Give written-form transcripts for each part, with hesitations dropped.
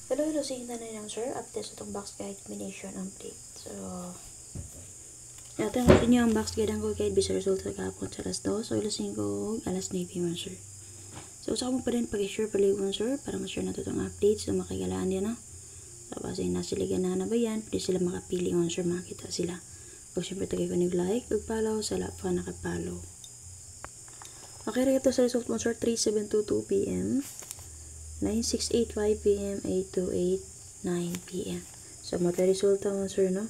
Hello, sige na lang sir. Update sa itong box guide combination update. So, natin natin yung box guide ang guide bisa result sa kahapon sa alas 2. So, alas 5, alas 9 man sir. So, sa mo pa rin pag-share paliwan sir para ma-share na itong update. So, makigalaan din no. So, basta yung nasiligan na ba yan, pwede sila makapili on sir, makita sila. O, syempre tagay ko nag-like, mag-follow, sa lahat pa nakapollow. Okay, rin ito sa result mo sir, 3:722 p.m. 9:685 p.m. 8:28 9 p.m. So, mata-resulta mo sir, no?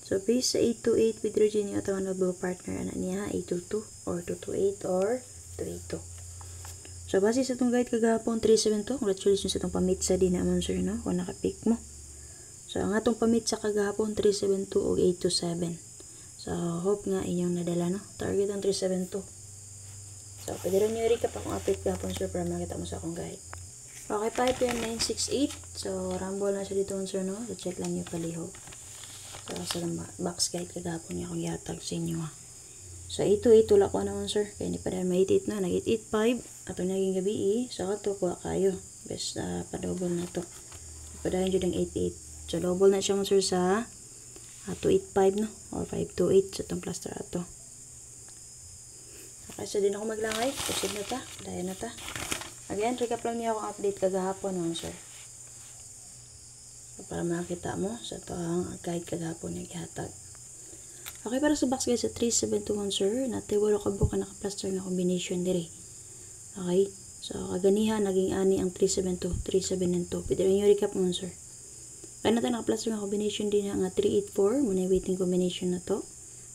So, based sa 828 with Virginia at ang double partner, anak niya, 822 or 228 or 282. So, base sa itong guide kagapon, 372. Congratulations sa itong pamit sa din naman sir, no? Kung nakapick mo. So, ang atong pamit sa kagapon, 372 o 827. So, hope nga inyong nadala, no? Target ang 372. So, pwede rin nyo i-recap akong update kagapon sir para makita mo sa akong guide. Okay, 5 p.m. 968. So, rumble na siya dito, sir, no? So, check lang yung palihog. So, sa box guide kagapon niya akong yatag sa inyo, ha. So, 828 tulak ko naman, sir. Kaya hindi pa rin ma-88 na. Nag-885. Ato naging gabi, So, ito, kuha kayo. Best, pa-double na to. Padahin dyan ang 88. So, double na siya, sir, sa 285, no? Or 528 sa itong plaster ato. Okay, so, din ako maglangay. Proceed na ta. Dahil na ta. Again, recap lang niya akong update kagahapon naman, sir. So, para makita mo sa ito ang guide kagahapon niya gihatag. Okay, para sa box guide sa 3721, sir, natiwalo ka buka naka-plaster na combination diri. Okay, so kaganihan, naging ani ang 372, 372. Pwede rin yung recap mo, sir. Kaya natin naka-plaster na combination din nga 384, muna waiting combination na to.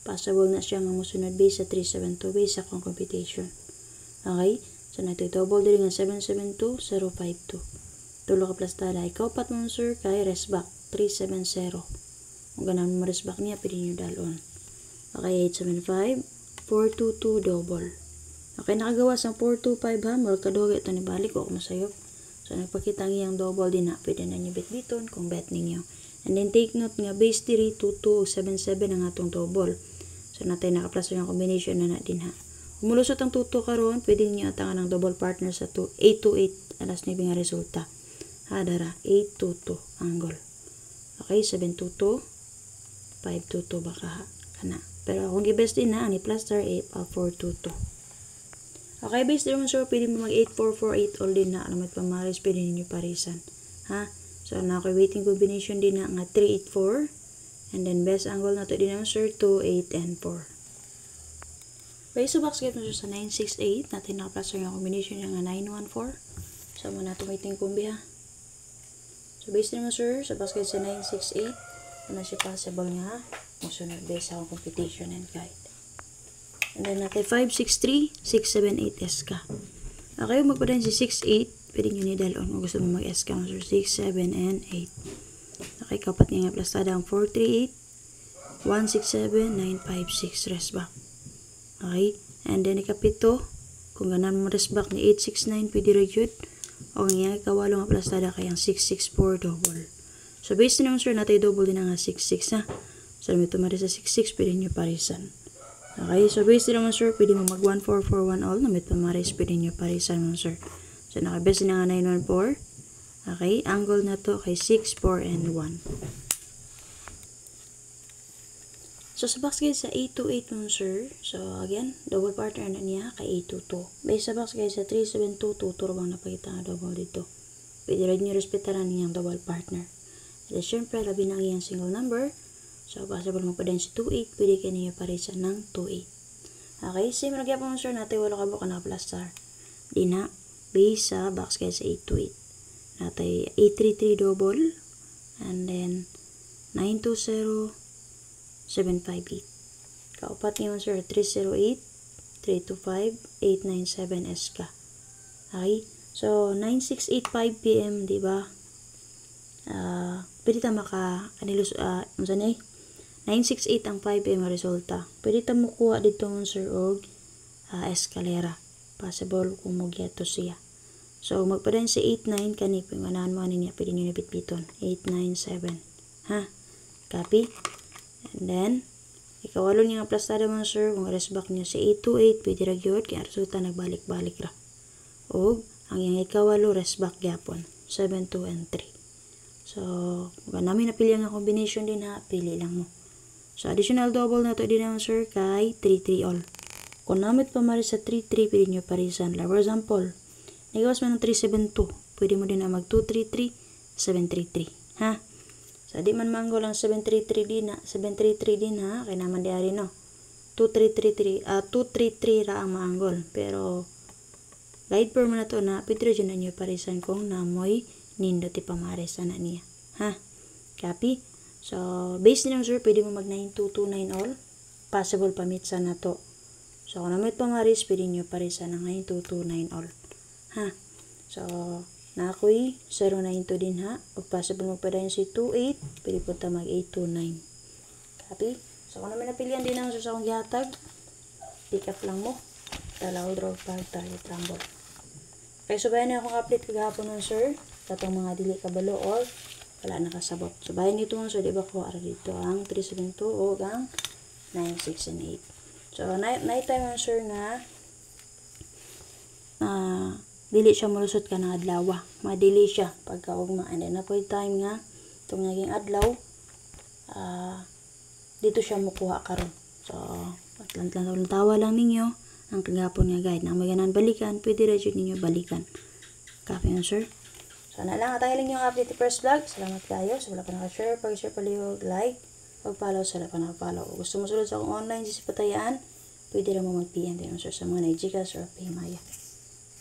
Possible na siya nga musunod base sa 372, base sa kong computation. Okay, so, natin-double din nga 772-052. Tulo ka plastada. Ikaw pat mo, sir, kay resback 370. Kung ganun mo resback niya, pwede nyo dalon. Okay, 875-422 double. Okay, nakagawa sa 425 ha. Marag kadoga ito ni balik o masayop. So, nagpakita ang iyang double din ha. Pwede na nyo bitbiton kung bet ninyo. And then, take note nga, base 3, 2277 ang atong double. So, natin nakaplaso yung combination na din ha. Kumulusot ang 22 karon, pwede niyo atangan ang double partner sa 828 alas 9 nga resulta. Hadara 822 angle. Okay, 722 522 baka kana. Pero kung i-best din na ani plaster 422. Okay, based din mo sure pwede mo mag 8448 all din na ano pamaris pwede niyo parisan. Ha? So na ako waiting combination din na nga 384 and then best angle na to din na sir 2 8 and 4. Base sa box guide mo sa 968, natin nakaplaster yung combination yung 914. So, muna natin waiting kumbi ha. So, base naman sir, sa box guide sa 968, na siya possible nga, musunod base sa computation and guide. And then natin 563, 678 SK. Okay, magpadayin si 68, pwede nyo nidalon kung gusto mo mag-SK mo sir, 6, 7, and 8. Okay, kapat nga plastada ang 438, 167, 956, rest back. Okay, and then ikapito, kung ganan mo resback ni 869 pwede ragyod, o nga ikawalo nga plastada kayang 664 double. So based na naman sir, natin double din nga 66 ha. So may tumari sa 66, pwede nyo parisan. Okay, so based na naman sir, pwede mo mag 1441 all, na may tumaris, pwede nyo parisan mo sir. So nakabase na nga 914. Okay, angle na to kay 6, 4, and 1. So, sa box guide sa 828 mo, sir. So, again, double partner na niya kay 822. Base sa box guide sa 3722, turo bang napakita nga double dito. Pwede rin nyo respetaran niyang double partner. At syempre, labi na iyang single number. So, possible mo pa din si 28, pwede kayo niya parisan ng 28. Okay, same nagya po mo, sir, natin wala ka buka na plastar. Di na, base sa box guide sa 828. Natin 833 double. And then, 920. 758. Kaupat niyo sir 308, 325, 897 SK. Okay? So 9685 PM, di ba? Pwede ta maka anilus unsa ni 968 ang 5 PM resulta. Pwede ta mo kuha dito sir og eskalera. Possible kung mogyato siya. So magpadayon sa 89 kani pinganan mo niya pwede niyo napitpiton 897. Ha? Copy? And then, ikawalo niya nga plastada mo sir, kung resback niya sa 828, pwede ra gyud kaya resulta nagbalik-balik ra. O, ang iyang ikawalo resback gyapon, 7, 2, and 3. So, kung namin napili ang combination din ha, pili lang mo. So, additional double na to din naman sir kay 3-3 all. Kung namit pa mari sa 3-3, pwede nyo parisan. Like for example, nagawas man ng 3-7-2. Pwede mo din na mag 2-3-3, 7-3-3. Ha? So, di man manggo lang 7-3-3 din na. 7-3-3 din ha. Kaya naman di ari no. 2-3-3-3. 2-3-3 ra ang maanggol. Pero, guide per mo na to na, pwede rin na nyo parisan kung namoy nindo ti pamarisan na niya. Ha? Copy? So, base nila sir, pwede mo mag 9-2-2-9 all. Possible pamitsa na to. So, kung namit pamaris, pwede nyo parisan ng 9-2-2-9 all. Ha? So, na ako'y 0-9-2 din ha. O possible magpadayon si 2-8, pwede po ta mag 8-2-9. Copy? So, kung naman napilihan din ang sir sa akong gihatag, pick up lang mo. Talaw, draw, pag, target, rumble. Okay, so bayan na akong update kagahapon nun sir. Katong mga dili kabalo or wala nakasabot. So, bayan dito mo, so, di ba ko, ara dito ang 372 o ang 96 and 8. So, night time mo, sir, na dili siya malusot ka ng adlaw. Madili siya pagkaugma. And then, na po time nga, itong naging adlaw, dito siya mukuha karon. So, tawa lang ninyo ang kagapon nga guide. Na may ganan balikan, pwede rin ninyo balikan. Copy yun, sir. So, na lang. At ang ilang yung update first vlog. Salamat kayo. So, wala pa naka-share. Pag-share palihog, like, pag-follow, sila pa naka-follow. Kung gusto mo sulod sa akong online GC Patayaan, pwede rin mo mag-PM din sir sa mga Gcash or Paymaya.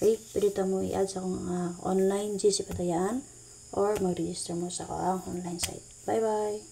Okay? Pwede mo i-add sa akong online GC Patayaan or mag-register mo sa akong online site. Bye-bye!